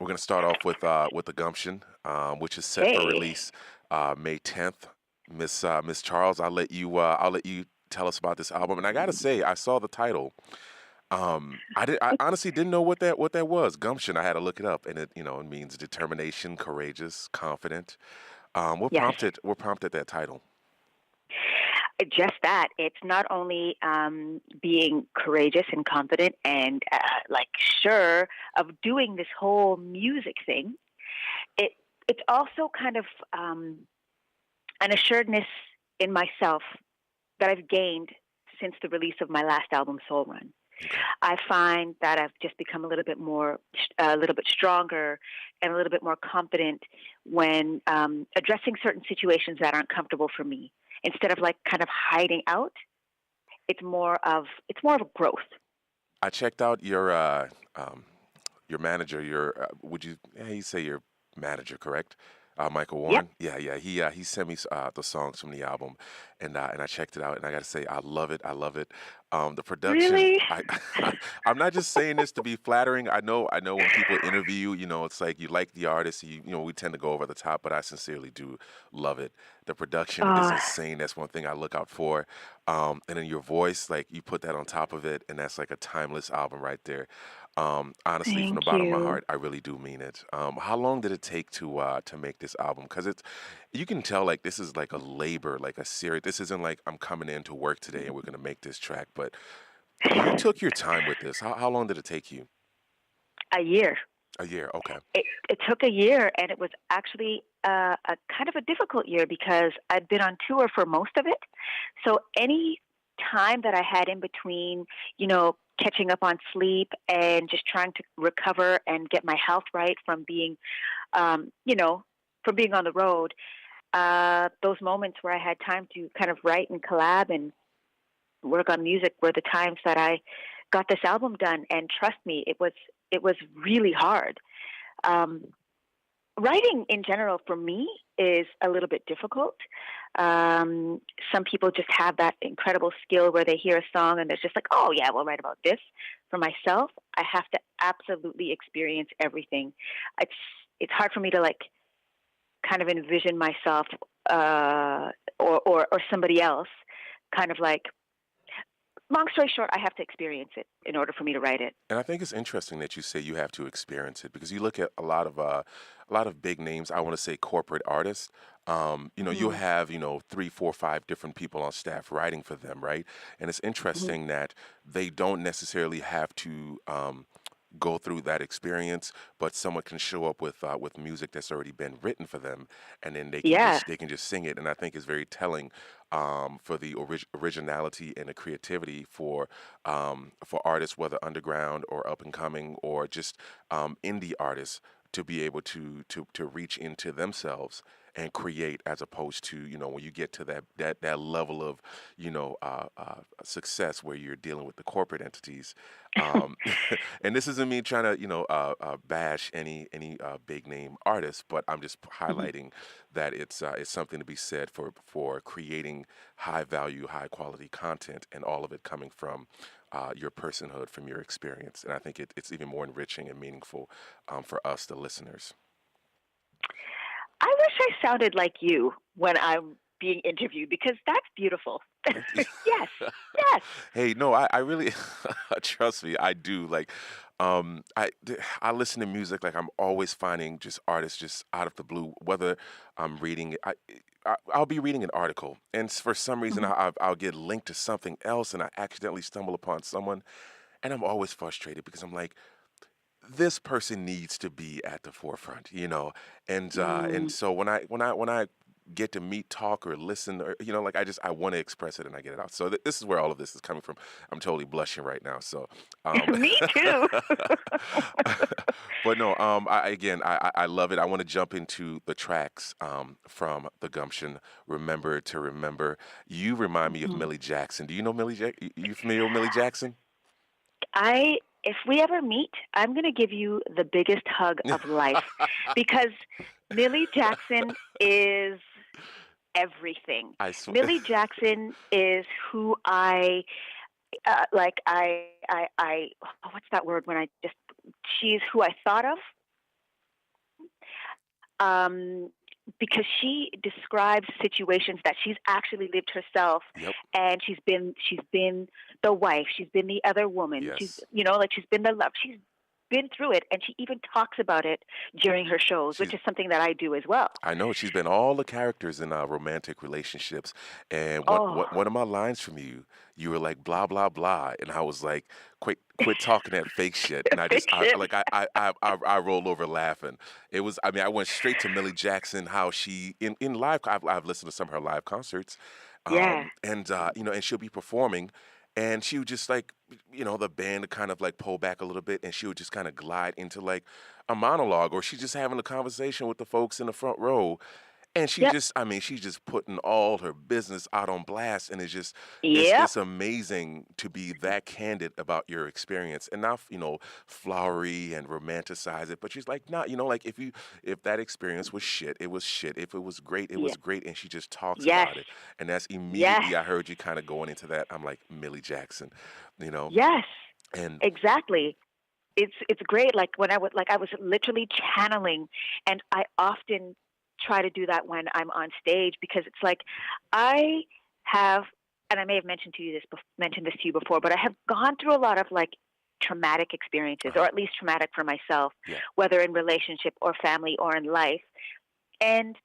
We're gonna start off with the Gumption, which is set for Hey. release May 10th. Miss Charles, I'll let you tell us about this album. And I gotta say, I saw the title. I honestly didn't know what that was. Gumption. I had to look it up, and it means determination, courageous, confident. Yes, What prompted that title? just that. It's not only being courageous and confident and like sure of doing this whole music thing. It it's also kind of an assuredness in myself that I've gained since the release of my last album, Soul Run. Okay. I find that I've just become a little bit stronger, and a little bit more confident when addressing certain situations that aren't comfortable for me. Instead of like kind of hiding out, it's more of a growth. I checked out your manager. Would you? Yeah, you say your manager, correct? Michael Yep. Warren. Yeah, yeah. He sent me the songs from the album, and I checked it out, and I got to say, I love it. I love it. The production. Really? I'm not just saying this to be flattering. I know when people interview you, it's like you like the artist. We tend to go over the top, but I sincerely do love it. The production is Uh, insane. That's one thing I look out for. And then your voice, like you put that on top of it, and that's like a timeless album right there. Honestly, from the Thank bottom of my you. heart, I really do mean it. How long did it take to make this album? Because you can tell like this is like a labor, like a series. This isn't like I'm coming in to work today and we're gonna make this track. But you took your time with this. How long did it take you? A year. A year. Okay. It took a year, and it was actually a kind of a difficult year because I'd been on tour for most of it. So any time that I had in between, catching up on sleep and just trying to recover and get my health right from being, um, you know, from being on the road, those moments where I had time to kind of write and collab and work on music were the times that I got this album done. And trust me, it was really hard. Um, Writing in general for me is a little bit difficult. Um, some people just have that incredible skill where they hear a song and they're just like, "Oh yeah, we'll write about this." For myself, I have to absolutely experience everything. It's it's hard for me to like kind of envision myself or somebody else kind of like. Long story short, I have to experience it in order for me to write it. And I think it's interesting that you say you have to experience it because you look at a lot of big names. I want to say corporate artists. You'll Hmm. have 3, 4, 5 different people on staff writing for them, right? And it's Hmm. interesting that they don't necessarily have to go through that experience, but someone can show up with music that's already been written for them, and then Yeah. they can just sing it. And I think it's very telling for the originality and the creativity for artists, whether underground or up and coming or just indie artists, to be able to reach into themselves and create, as opposed to when you get to that level of success where you're dealing with the corporate entities. um, and this isn't me trying to bash any big name artists, but I'm just Hmm. highlighting that it's something to be said for creating high value, high quality content, and all of it coming from your personhood, from your experience. And I think it's even more enriching and meaningful for us, the listeners. I wish I sounded like you when I'm being interviewed because that's beautiful. Thank you. Yes, yes. Hey, no, I really trust me, I do. Like, I listen to music, like I'm always finding just artists just out of the blue. Whether I'm reading, I'll be reading an article, and for some reason, Mhm. I'll get linked to something else, and I accidentally stumble upon someone, and I'm always frustrated because I'm like, this person needs to be at the forefront, and Mm. so when I get to meet, talk, or listen, or like I want to express it and I get it out. So this is where all of this is coming from. I'm totally blushing right now. So, um, Me too. but no, I love it. I want to jump into the tracks from the Gumption. Remember to remember. You remind me of Mhm. Millie Jackson. Do you know Millie? You familiar with Millie Jackson? If we ever meet, I'm going to give you the biggest hug of life because Millie Jackson is everything. I swear. Millie Jackson is who I, what's that word when she's who I thought of? um, because she describes situations that she's actually lived herself, Yep. and she's been the wife, she's been the other woman, she's Yes. like she's been the love, she's been through it, and she even talks about it during her shows, which She's is something that I do as well. I know she's been all the characters in romantic relationships. And Oh, one of my lines from you, you were like blah blah blah, and I was like, quit talking that fake shit. And I fiction. like I rolled over laughing. It was I mean I went straight to Millie Jackson, how she in live. I've listened to some of her live concerts, Yeah, and and she'll be performing. And she would just like, the band would kind of like pull back a little bit, and she would just kind of glide into like a monologue, or she's just having a conversation with the folks in the front row, and yep, I mean, she's just putting all her business out on blast, and yep, it's amazing to be that candid about your experience, and not, flowery and romanticize it, but she's like, nah, like if that experience was shit, it was shit. If it was great, it yeah, was great, and she just talks yes, about it, and that's yes, immediately I heard you kind of going into that. I'm like Millie Jackson, you know, yes, and exactly. It's great. Like when I was literally channeling, and I often try to do that when I'm on stage, because it's like I have, and I may have mentioned this to you before, but I have gone through a lot of like traumatic experiences, or uh-huh, at least traumatic for myself, yeah, whether in relationship or family or in life. And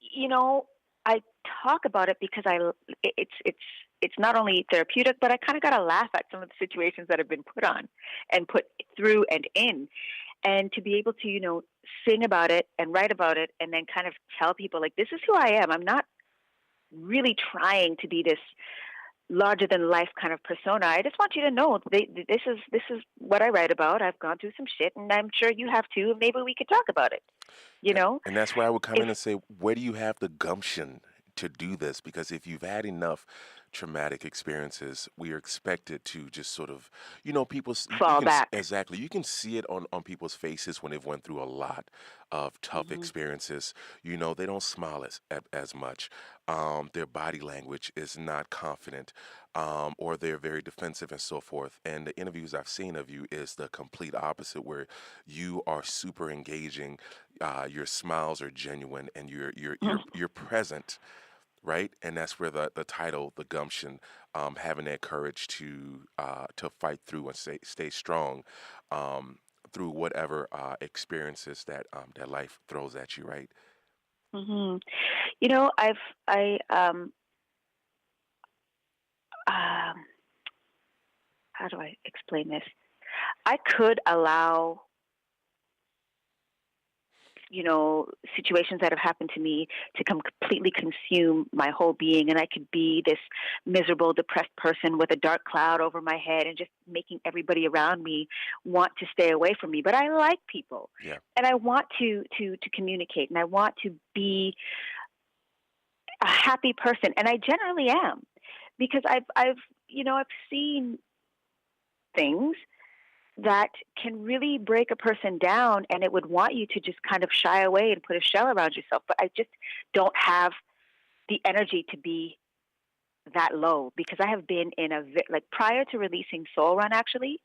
you know, I talk about it because it's not only therapeutic, but I kind of got to laugh at some of the situations that have been put on and put through and in, and to be able to sing about it and write about it, and then kind of tell people like, this is who I am. I'm not really trying to be this larger than life kind of persona. I just want you to know this is what I write about. I've gone through some shit, and I'm sure you have too. Maybe we could talk about it. You know, and that's where I would come if in and say, where do you have the gumption to do this? Because if you've had enough traumatic experiences, we are expected to just sort of, people, you fall can, back. exactly, you can see it on people's faces when they've went through a lot of tough Hmm. experiences. They don't smile as much. Their body language is not confident, or they're very defensive and so forth. And the interviews I've seen of you is the complete opposite, where you are super engaging, your smiles are genuine, and you're present, right? And that's where the title, the gumption, having that courage to fight through and stay strong, um, through whatever experiences that life throws at you, right? Hmm. You know, I um how do I explain this? I could allow, situations that have happened to me to completely consume my whole being, and I could be this miserable, depressed person with a dark cloud over my head, and just making everybody around me want to stay away from me. But I like people, Yeah. and I want to communicate, and I want to be a happy person, and I generally am, because I've seen things that can really break a person down, and it would want you to just kind of shy away and put a shell around yourself. But I just don't have the energy to be that low, because I have been in like, prior to releasing Soul Run, actually,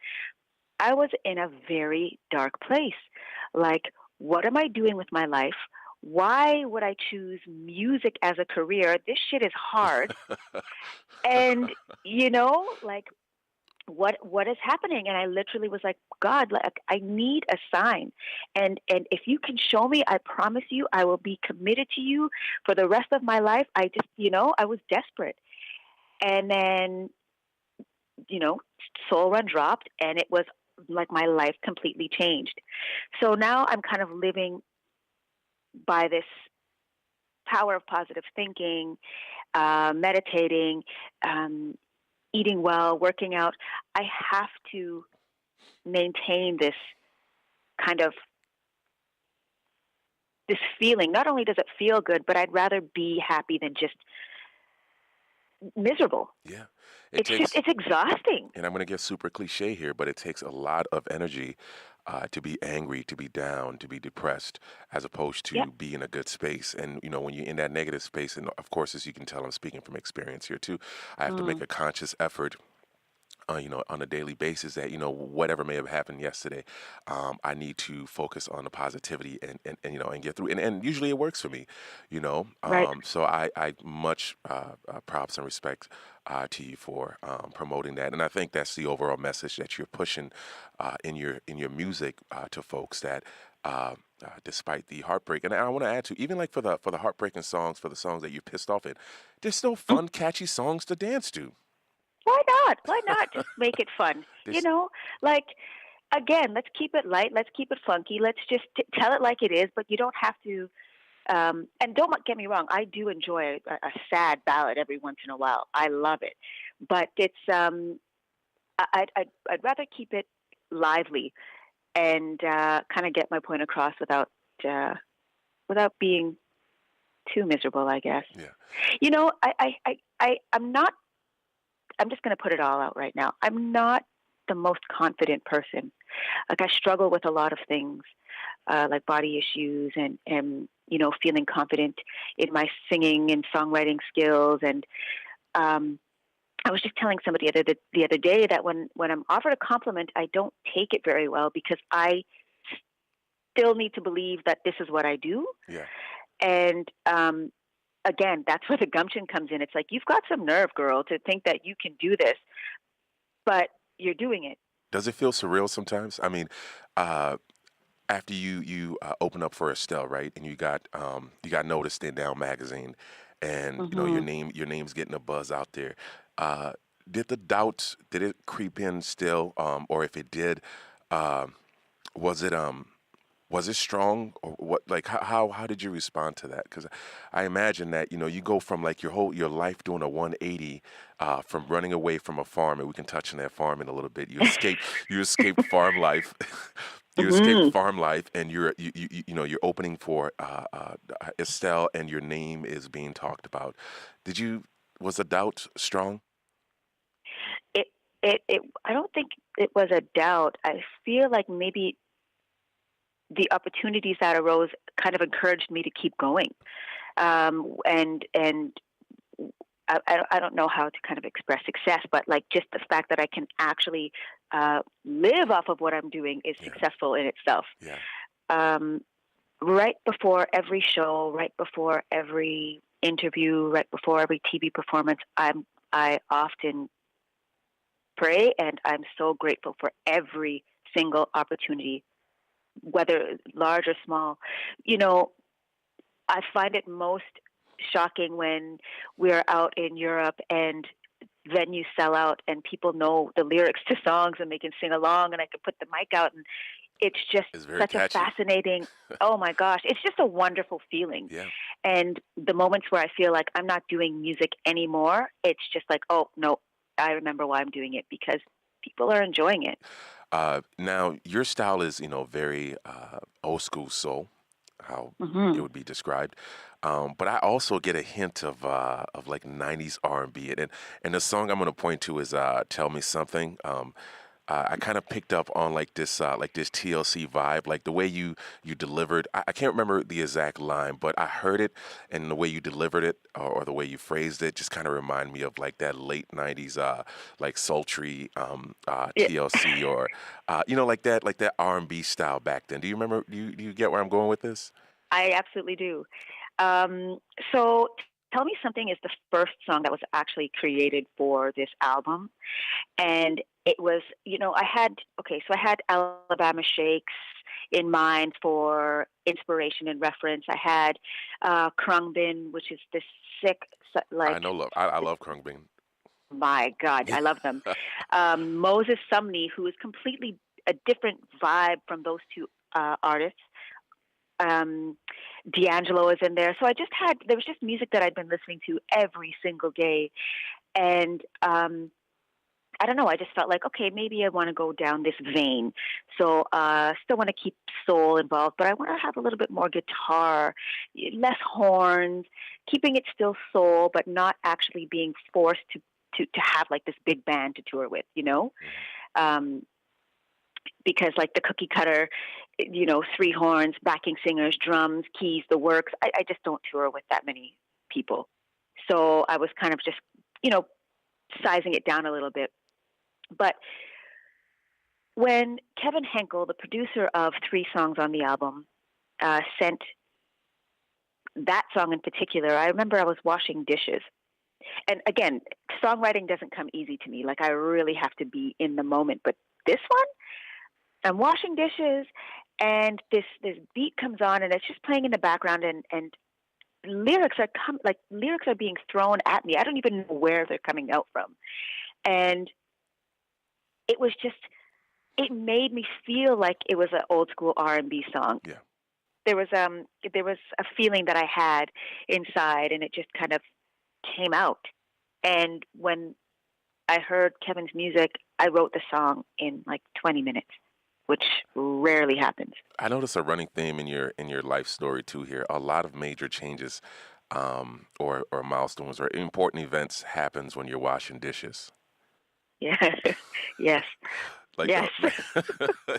I was in a very dark place. Like, what am I doing with my life? Why would I choose music as a career? This shit is hard. And, like, what is happening? And I literally was like, God, like, I need a sign, and if you can show me, I promise you I will be committed to you for the rest of my life. I just, I was desperate. And then, you know Soul Run dropped, and it was like my life completely changed. So now I'm kind of living by this power of positive thinking, meditating, um, eating well, working out. I have to maintain kind of this feeling. Not only does it feel good, but I'd rather be happy than just miserable. Yeah. It takes, It's exhausting. and I'm going to get super cliche here, but it takes a lot of energy to be angry, to be down, to be depressed, as opposed Yep. to be in a good space. And, when you're in that negative space, and of course, as you can tell, I'm speaking from experience here too, I have to make Mm. a conscious effort on a daily basis that, whatever may have happened yesterday, I need to focus on the positivity and and get through. And usually it works for me, Right. So I much props and respect to you for promoting that. And I think that's the overall message that you're pushing in your music to folks that. Despite the heartbreak, and I want to add to even like for the heartbreaking songs, for the songs that you're pissed off at, there's still Mm. fun, catchy songs to dance to. Why not? Why not just make it fun? You There's know, like again, let's keep it light. Let's keep it funky. Let's just tell it like it is. But you don't have to. And don't get me wrong. I do enjoy a sad ballad every once in a while. I love it, but it's I'd rather keep it lively and kind of get my point across uh, without being too miserable, I guess. yeah, I'm not. I'm just going to put it all out right now. I'm not the most confident person. Like I struggle with a lot of things, like body issues and feeling confident in my singing and songwriting skills. And um, I was just telling somebody the other day that when I'm offered a compliment, I don't take it very well because I still need to believe that this is what I do. yeah. And again, that's where the gumption comes in. It's like you've got some nerve, girl, to think that you can do this, but you're doing it. Does it feel surreal sometimes? I mean, uh, after you open up for Estelle, right, and you got noticed in Down magazine, and your Hmm. name's getting a buzz out there. Uh, did it creep in still, or if it did, um, was it strong or what? Like how did you respond to that? Because I imagine that you go from like your life doing a 180 from running away from a farm, and we can touch on that farm in a little bit. You escaped farm life. You escaped Hmm. farm life, and you're opening for Estelle, and your name is being talked about. Did you Was the doubt strong? It, I don't think it was a doubt. I feel like maybe the opportunities that arose kind of encouraged me to keep going. And I don't know how to kind of express success, but like just the fact that I can actually live off of what I'm doing is Yeah, successful in itself. yeah, Um, right before every show, right before every interview, right before every TV performance, I often pray, and I'm so grateful for every single opportunity, whether large or small. You know, I find it most shocking when we're out in Europe and venues sell out and people know the lyrics to songs and they can sing along and I can put the mic out and it's just it's very such a catchy. fascinating, oh my gosh, it's just a wonderful feeling. Yeah. And the moments where I feel like I'm not doing music anymore, it's just like, oh no, I remember why I'm doing it because people are enjoying it. Now your style is, very old school soul, how it Hmm. would be described. But I also get a hint of like '90s R&B, and the song I'm going to point to is "Tell Me Something." I kind of picked up on like this TLC vibe, like the way you delivered. I can't remember the exact line, but I heard it, and the way you delivered it or the way you phrased it just kind of remind me of like that late '90s, like sultry Yeah, TLC or like that R&B style back then. Do you remember? Do you get where I'm going with this? I absolutely do. Um, so Tell Me Something is the first song that was actually created for this album. And it was, I had Alabama Shakes in mind for inspiration and reference. I had Krungbin, which is this sick, I like, know love. I love Krung. my God, I love them. Moses Sumney, who is completely a different vibe from those two artists. um D'Angelo is in there. So there was just music that I'd been listening to every single day. And I don't know, I just felt like, okay, maybe I want to go down this vein. So still want to keep soul involved, but I want to have a little bit more guitar, less horns, keeping it still soul, but not actually being forced to have like this big band to tour with, you know? Mhm. Um, because like the cookie cutter, three horns, backing singers, drums, keys, the works. I just don't tour with that many people. So I was kind of just, you know, sizing it down a little bit. But when Kevin Henkel, the producer of 3 songs on the album, sent that song in particular, I remember I was washing dishes. And again, songwriting doesn't come easy to me. Like, I really have to be in the moment. But this one, I'm washing dishes, and this beat comes on, and it's just playing in the background, and lyrics are being thrown at me. I don't even know where they're coming out from. And it was just, it made me feel like it was an old school R&B song. Yeah. There was a feeling that I had inside, and it just kind of came out. And when I heard Kevin's music, I wrote the song in like 20 minutes, which rarely happens. I notice a running theme in your life story too here. A lot of major changes, or milestones or important events happens when you're washing dishes. Yeah. Yes. Like Yes.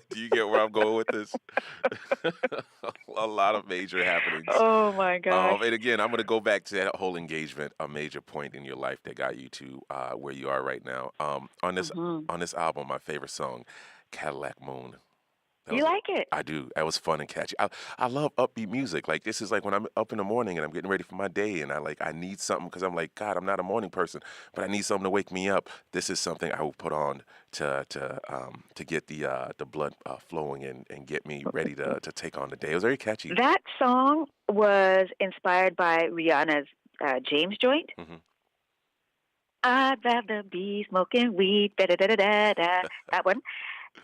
do you get where I'm going with this? A lot of major happenings. Oh my gosh. And again, I'm going to go back to that whole engagement, a major point in your life that got you to where you are right now. Hmm. On this album, my favorite song, Cadillac Moon. That You was like it? I do. That was fun and catchy. I love upbeat music. Like this is like when I'm up in the morning and I'm getting ready for my day, and I need something because I'm like, God, I'm not a morning person, but I need something to wake me up. This is something I will put on to get the blood flowing and get me ready to take on the day. It was very catchy. That song was inspired by Rihanna's James joint. Hmm. I'd rather be smoking weed, da da da da da da. That one,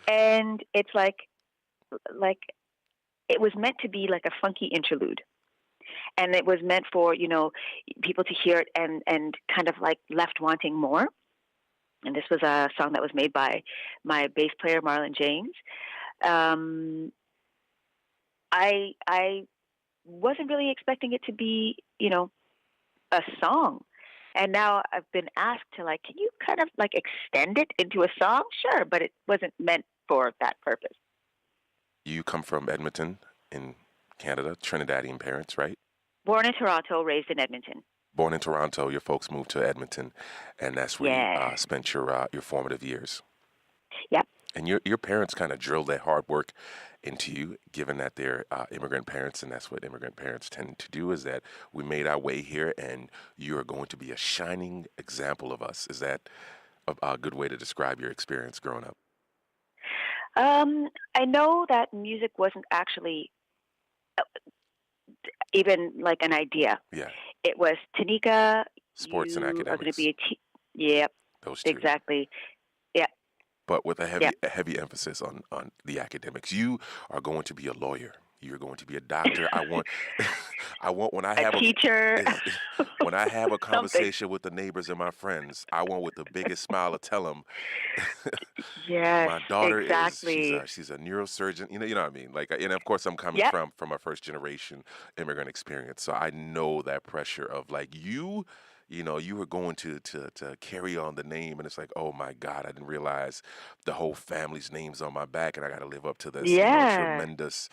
and it's like it was meant to be like a funky interlude, and it was meant for people to hear it and kind of like left wanting more. And this was a song that was made by my bass player Marlon James. Um, I wasn't really expecting it to be a song. And now I've been asked to like, can you kind of like extend it into a song? Sure, but it wasn't meant for that purpose. You come from Edmonton in Canada, Trinidadian parents, right? Born in Toronto, raised in Edmonton. Born in Toronto, your folks moved to Edmonton, and that's where you Yeah. spent your formative years. Yep. And your parents kind of drilled that hard work into you, given that they're immigrant parents, and that's what immigrant parents tend to do. Is that we made our way here, and you are going to be a shining example of us. Is that a good way to describe your experience growing up? I know that music wasn't actually even like an idea. Yeah, It was Tanika, sports and you are going to be academics, Yep, those two. exactly. Yep, But with yep. a heavy emphasis on the academics. You are going to be a lawyer. You're going to be a doctor. I want I want when I A have a teacher, is- when I have a something. conversation with the neighbors and my friends, I want with the biggest smile to tell them Yes, my daughter is exactly. she's a neurosurgeon. You know what I mean? Like, and of course I'm coming Yep. from a first generation immigrant experience, so I know that pressure of like you were going to carry on the name, and it's like, oh my God, I didn't realize the whole family's name's on my back, and I got to live up to this, Yeah. tremendous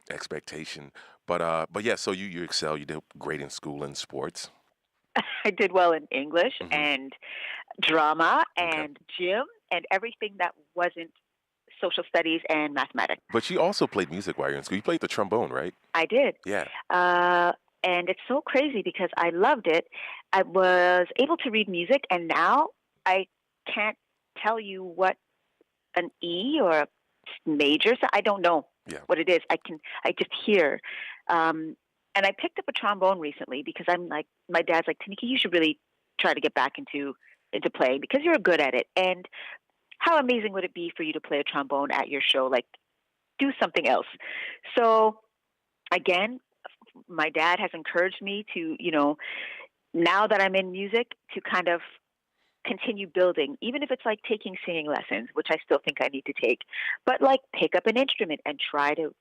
expectation. But yeah, so you excel. You did great in school and sports. I did well in English Hmm. and drama Okay, and gym and everything that wasn't social studies and mathematics. but you also played music while you're in school. You played the trombone, right? I did. Yeah. Uh, and it's so crazy because I loved it. I was able to read music, and now I can't tell you what an E or a major. So I don't know Yeah. what it is. I just hear. And I picked up a trombone recently because I'm like, my dad's like, Tanika, you should really try to get back into playing because you're good at it. And how amazing would it be for you to play a trombone at your show? Like, do something else. So again, my dad has encouraged me to, now that I'm in music, to kind of continue building, even if it's like taking singing lessons, which I still think I need to take, but like pick up an instrument and try to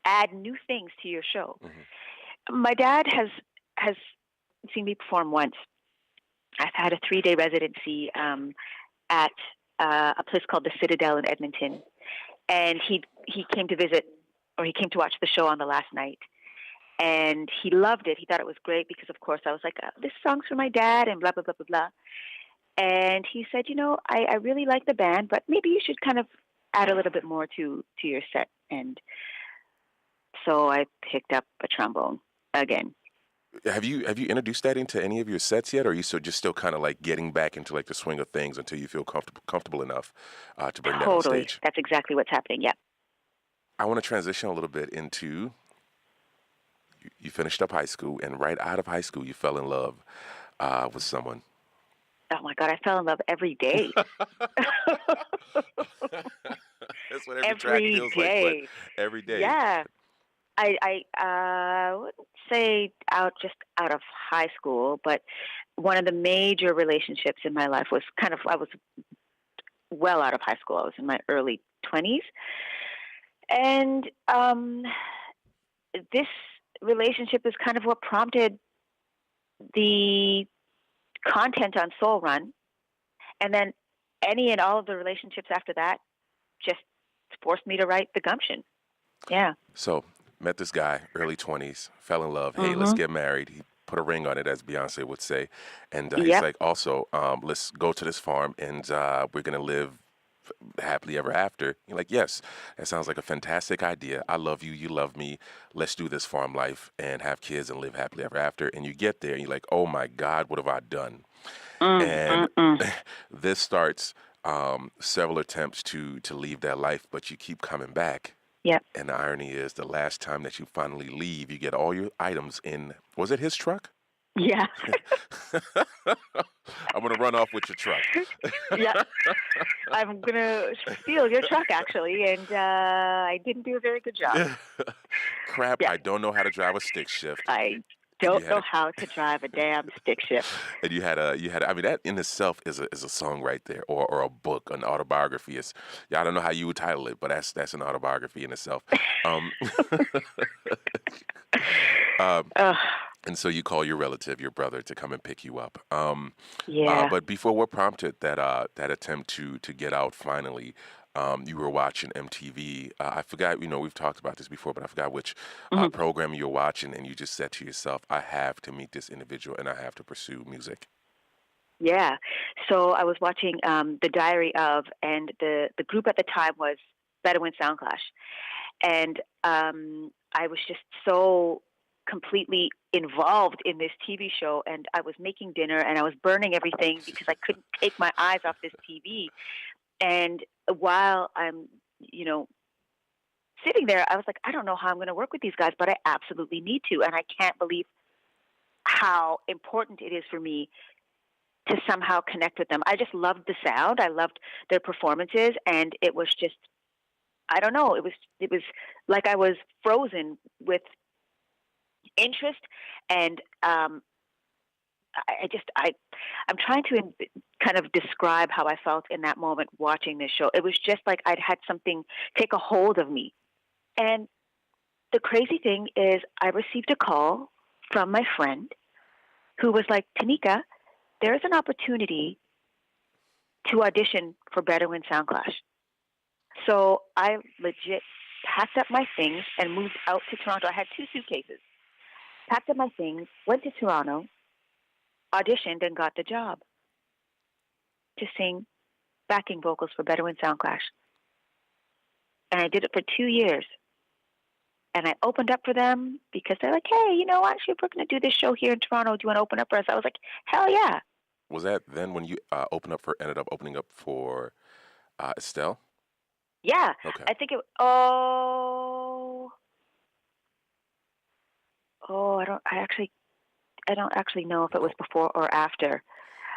add new things to your show. Hmm. My dad has seen me perform once. I've had a 3-day residency at a place called the Citadel in Edmonton, and he came to visit, or he came to watch the show on the last night, and he loved it. He thought it was great because, of course, I was like, this song's for my dad, and blah blah blah blah blah. And he said, I really like the band, but maybe you should kind of add a little bit more to your set. And so I picked up a trombone again. Have you introduced that into any of your sets yet, or are you just still kind of like getting back into like the swing of things until you feel comfortable enough to bring that on Totally. stage? That's exactly what's happening. Yeah. I want to transition a little bit into you finished up high school, and right out of high school, you fell in love with someone. Oh my God, I fell in love every day. That's what every track Every feels like, but day. every day. Yeah. I wouldn't say just out of high school, but one of the major relationships in my life was I was well out of high school. I was in my early 20s. And this relationship is kind of what prompted the content on Soul Run. And then any and all of the relationships after that just forced me to write the Gumption. Yeah. So, met this guy, early 20s, fell in love. Hey, let's Mhm. get married. He put a ring on it, as Beyonce would say. And he's Yep. like, also, let's go to this farm and we're going to live happily ever after. You're like, yes, that sounds like a fantastic idea. I love you. You love me. Let's do this farm life and have kids and live happily ever after. And you get there and you're like, oh my God, what have I done? Mm, And mm, mm. this starts several attempts to leave that life, but you keep coming back. Yep. And the irony is, the last time that you finally leave, you get all your items in. Was it his truck? Yeah. I'm gonna run off with your truck. Yeah. I'm gonna steal your truck actually, and I didn't do a very good job. Crap! Yeah. I don't know how to drive a stick shift. I And you don't had know a how to drive a damn stick shift. and you had. I mean, that in itself is a song right there, or a book, an autobiography. Is Yeah, I don't know how you would title it, but that's an autobiography in itself. Um, um, Ugh. and so you call your relative, your brother, to come and pick you up. Yeah. But before what prompted that attempt to get out finally, you were watching MTV. I forgot, we've talked about this before, but I forgot which Mhm. program you were watching, and you just said to yourself, "I have to meet this individual, and I have to pursue music." Yeah. So I was watching The Diary of, and the group at the time was Bedouin Soundclash. And I was just so completely involved in this TV show, and I was making dinner and I was burning everything because I couldn't take my eyes off this TV. And while I'm, you know, sitting there, I was like, I don't know how I'm going to work with these guys, but I absolutely need to. And I can't believe how important it is for me to somehow connect with them. I just loved the sound. I loved their performances, and it was just, I don't know, it was like I was frozen with interest. And I'm trying to kind of describe how I felt in that moment watching this show. It was just like I'd had something take a hold of me. And the crazy thing is, I received a call from my friend who was like, Tanika, there's an opportunity to audition for Bedouin Soundclash. So I legit packed up my things and moved out to Toronto. I had 2 suitcases. Packed up my things, went to Toronto, auditioned, and got the job to sing backing vocals for Bedouin Soundclash. And I did it for 2 years. And I opened up for them because they're like, hey, actually, we're going to do this show here in Toronto. Do you want to open up for us? I was like, hell yeah. Was that then when you ended up opening up for Estelle? Yeah. Okay. I think I don't actually know if it was Oh, before or after.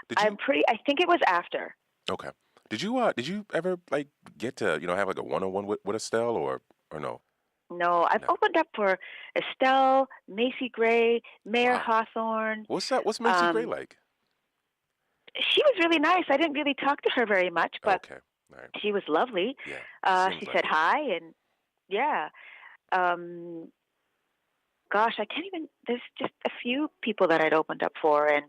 did you? I think it was after. Okay. Did you ever like get to have like a one-on-one with Estelle, or no? No, I've No. opened up for Estelle, Macy Gray, Mayor Wow. Hawthorne. What's Macy Gray Um, like? she was really nice. I didn't really talk to her very much, but Okay. All right. she was lovely. Yeah. Seems She like said it. hi, and yeah. Um, gosh, I can't even. There's just a few people that I'd opened up for, and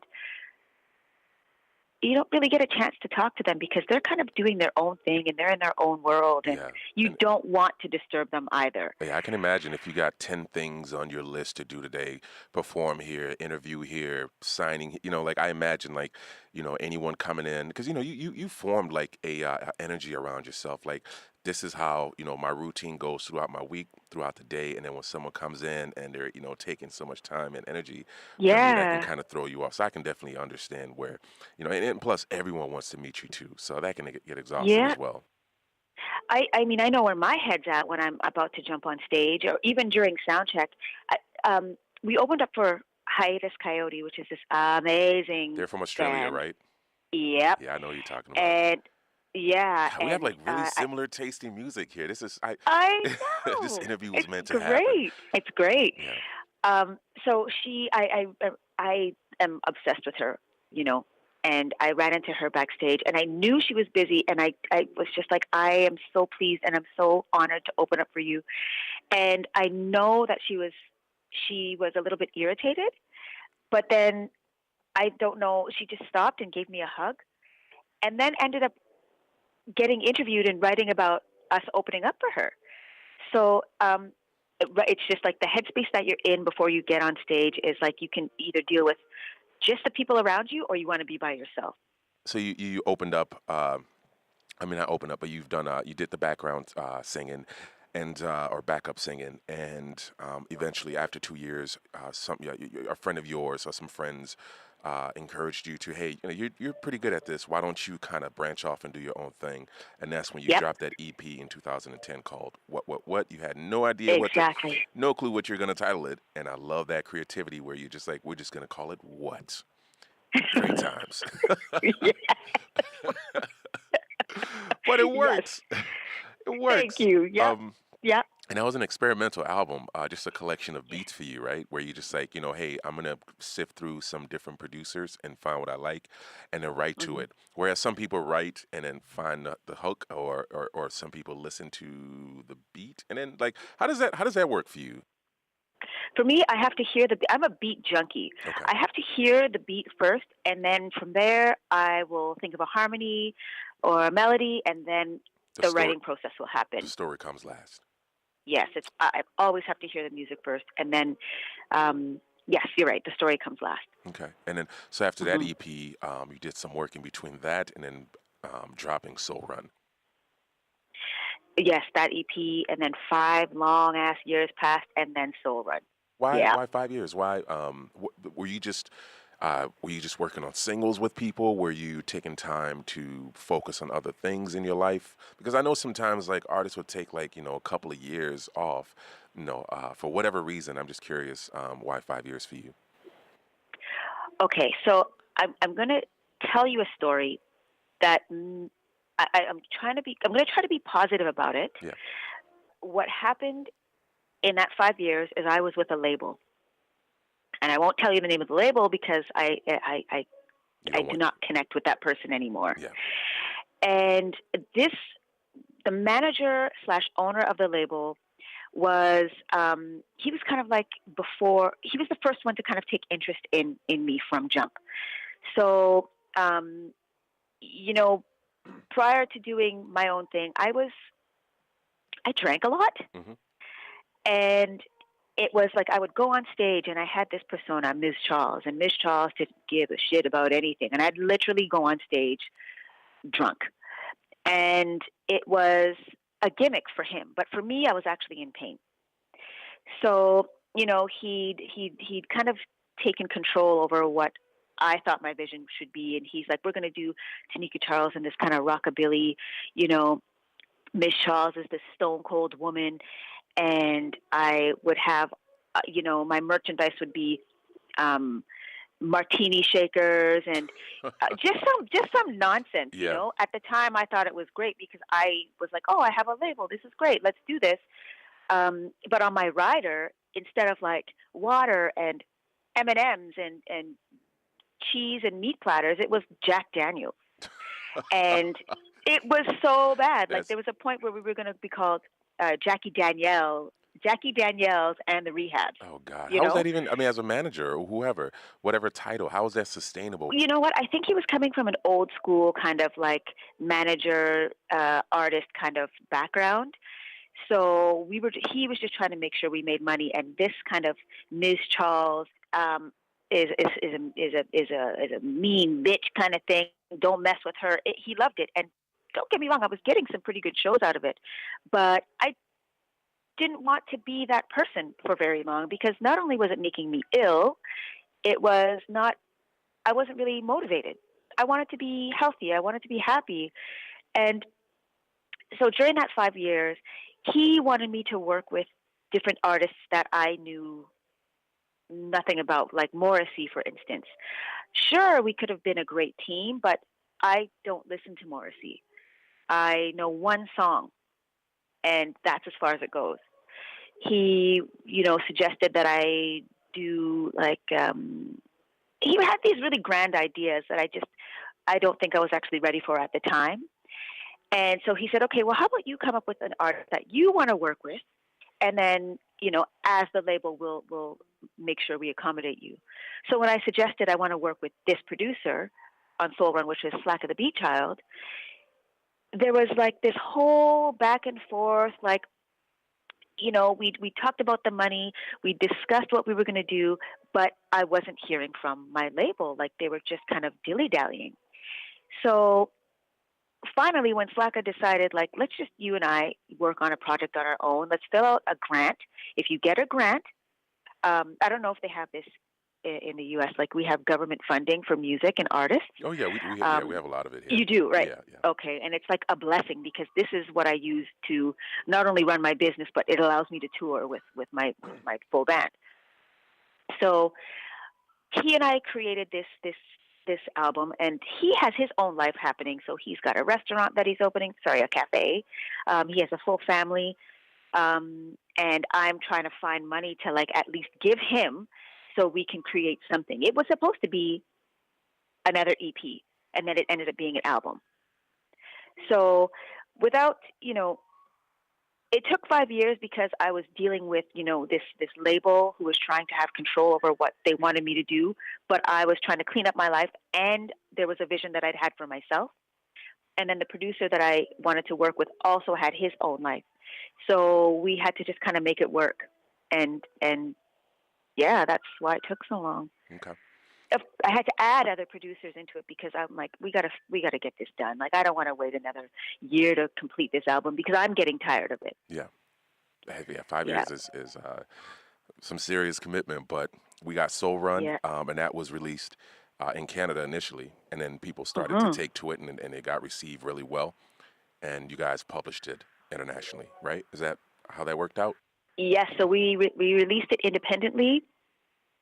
you don't really get a chance to talk to them because they're kind of doing their own thing and they're in their own world, and Yeah. you And don't want to disturb them either. yeah, I can imagine if you got 10 things on your list to do today, perform here, interview here, signing, like I imagine like, anyone coming in, because you formed like a energy around yourself. Like this is how, my routine goes throughout my week, throughout the day. And then when someone comes in and they're, taking so much time and energy, for me, that can Yeah. kind of throw you off. So I can definitely understand where, and plus everyone wants to meet you too. So that can get exhausting Yeah. as well. I mean, I know where my head's at when I'm about to jump on stage, or even during sound check. We opened up for Hiatus Coyote, which is this amazing They're from Australia, band. right? Yep. Yeah, I know what you're talking about. And yeah, Yeah, we have and like really similar tasting music here. This is I I this know interview was it's meant to happen. great. It's great. Yeah. So I am obsessed with her, you know, and I ran into her backstage, and I knew she was busy, and I was just like, I am so pleased, and I'm so honored to open up for you. And I know that she was a little bit irritated, but then I don't know, she just stopped and gave me a hug, and then ended up getting interviewed and writing about us opening up for her. So it's just like the headspace that you're in before you get on stage is like you can either deal with just the people around you or you want to be by yourself. So you opened up. I mean, not opened up, but you've done. You did the background singing, and or backup singing, and eventually, after 2 years, a friend of yours or some friends encouraged you to, hey, you're pretty good at this. Why don't you kind of branch off and do your own thing? And that's when you Yep, dropped that EP in 2010 called What. You had no idea exactly. no clue what you're gonna title it, and I love that creativity where you're just like, we're just gonna call it What. 3 times. Yeah, But it yes. works. It Thank works. you. Yep. Um, Yep. and that was an experimental album, just a collection of beats for you, right? Where you just like, hey, I'm gonna sift through some different producers and find what I like, and then write to Hmm. it. Whereas some people write and then find the hook, or some people listen to the beat, and then like, how does that work for you? For me, I have to hear I'm a beat junkie. Okay, I have to hear the beat first, and then from there, I will think of a harmony or a melody, and then the the story writing process will the happen. story comes last. Yes, I always have to hear the music first, and then, yes, you're right. The story comes last. Okay, and then so after that Hmm. EP, you did some work in between that and then dropping Soul Run. Yes, that EP, and then 5 long ass years passed, and then Soul Run. Why Yeah. why 5 years? Why were you just working on singles with people? Were you taking time to focus on other things in your life? Because I know sometimes like artists would take like, a couple of years off, for whatever reason. I'm just curious, why 5 years for you? Okay, so I'm gonna tell you a story that I'm gonna try to be positive about it. Yeah. What happened in that 5 years is I was with a label, and I won't tell you the name of the label because You I don't do want not connect with that person anymore. yeah. And this the manager slash owner of the label was he was kind of like before he was the first one to kind of take interest in me from jump. So you know, prior to doing my own thing, I drank a lot, Hmm. and it was like I would go on stage and I had this persona, Ms. Charles, and Ms. Charles didn't give a shit about anything, and I'd literally go on stage drunk, and it was a gimmick for him, but for me, I was actually in pain. So he'd kind of taken control over what I thought my vision should be, and he's like, "We're going to do Tanika Charles and this kind of rockabilly, you know, Miss Charles is this stone cold woman, and I would have, my merchandise would be um, martini shakers and just some nonsense. Yeah. At the time, I thought it was great because I was like, "Oh, I have a label. This is great. Let's do this." But on my rider, instead of like water and M&Ms and cheese and meat platters, it was Jack Daniels, and it was so bad. Like That's there was a point where we were going to be called Jackie Danielle, Jackie Daniels and the Rehabs. Oh God, You how is know, that even? I mean, as a manager or whoever, whatever title, how is that sustainable? you know what? I think he was coming from an old school kind of like manager, artist kind of background. So he was just trying to make sure we made money, and this kind of Ms. Charles is a mean bitch kind of thing. Don't mess with her. He loved it, and don't get me wrong, I was getting some pretty good shows out of it, but I didn't want to be that person for very long because not only was it making me ill, it was not. I wasn't really motivated. I wanted to be healthy. I wanted to be happy, and so during that 5 years, he wanted me to work with different artists that I knew nothing about, like Morrissey, for instance. Sure, we could have been a great team, but I don't listen to Morrissey. I know one song, and that's as far as it goes. He, suggested that I do he had these really grand ideas that I don't think I was actually ready for at the time. And so he said, okay, well, how about you come up with an artist that you want to work with, and then as the label, we'll make sure we accommodate you. So when I suggested I want to work with this producer on Soul Run, which was Slack of the Beat Child, there was like this whole back and forth, like we talked about the money, we discussed what we were going to do, but I wasn't hearing from my label. Like they were just kind of dilly dallying. So finally, when Flacca decided, like, let's just you and I work on a project on our own. Let's fill out a grant. If you get a grant, I don't know if they have this in the U.S. Like we have government funding for music and artists. Oh yeah, we have a lot of it here. You do, right? Yeah, yeah. Okay, and it's like a blessing because this is what I use to not only run my business, but it allows me to tour with my full band. So he and I created this album, and he has his own life happening. So he's got a restaurant that he's opening, sorry, a cafe. He has a full family, and I'm trying to find money to like at least give him so we can create something. It was supposed to be another EP, and then it ended up being an album. So without, it took 5 years because I was dealing with, this label who was trying to have control over what they wanted me to do, but I was trying to clean up my life, and there was a vision that I'd had for myself. And then the producer that I wanted to work with also had his own life. So we had to just kind of make it work. And yeah, that's why it took so long. Okay. I had to add other producers into it because I'm like, we gotta get this done. Like, I don't want to wait another year to complete this album because I'm getting tired of it. Yeah. Yeah, 5 years Yeah, is some serious commitment, but we got Soul Run, yeah. and that was released in Canada initially, and then people started to Hmm. take to it, and it got received really well, and you guys published it internationally, right? Is that how that worked out? Yes, so we released it independently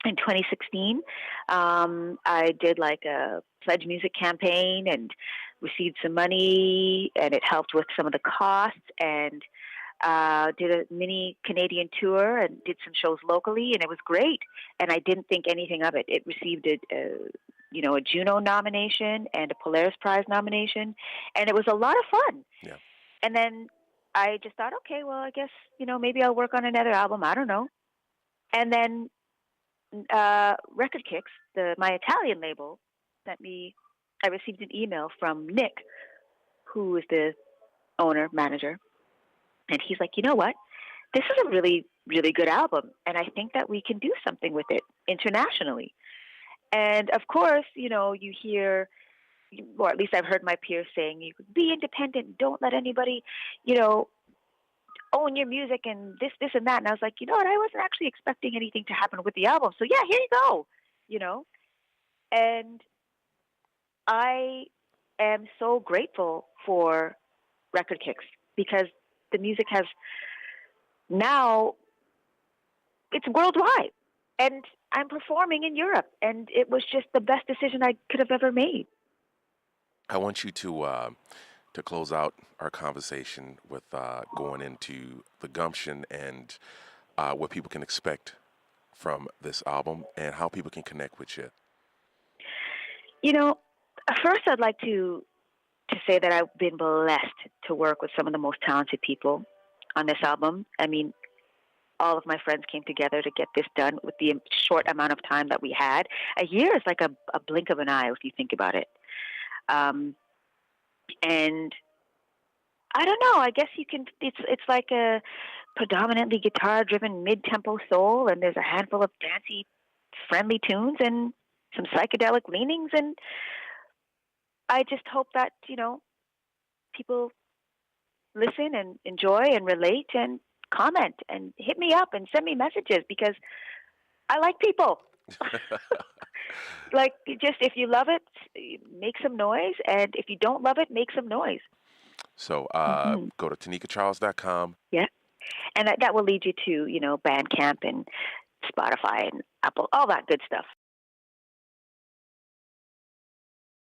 in 2016. I did like a pledge music campaign and received some money, and it helped with some of the costs. And did a mini Canadian tour and did some shows locally, and it was great. And I didn't think anything of it. It received a Juno nomination and a Polaris Prize nomination, and it was a lot of fun. Yeah. And then I just thought, okay, well, I guess maybe I'll work on another album. I don't know. And then Record Kicks, my Italian label, sent me. I received an email from Nick, who is the owner manager, and he's like, you know what? This is a really, really good album, and I think that we can do something with it internationally. And of course, you hear, or at least I've heard my peers saying, you be independent, don't let anybody, you know, own your music and this and that. And I was like, you know what? I wasn't actually expecting anything to happen with the album. So yeah, here you go, you know. And I am so grateful for Record Kicks because the music has now it's worldwide, and I'm performing in Europe, and it was just the best decision I could have ever made. I want you to close out our conversation with going into the gumption and what people can expect from this album and how people can connect with you. You know, first I'd like to say that I've been blessed to work with some of the most talented people on this album. I mean, all of my friends came together to get this done with the short amount of time that we had. A year is like a blink of an eye if you think about it. Um, and I don't know. I guess you can. It's like a predominantly guitar-driven mid-tempo soul, and there's a handful of dancey, friendly tunes and some psychedelic leanings. And I just hope that people listen and enjoy and relate and comment and hit me up and send me messages because I like people. Like, just if you love it, make some noise, and if you don't love it, make some noise. So Hmm. go to tanikacharles.com. Yeah, and that will lead you to Bandcamp and Spotify and Apple, all that good stuff.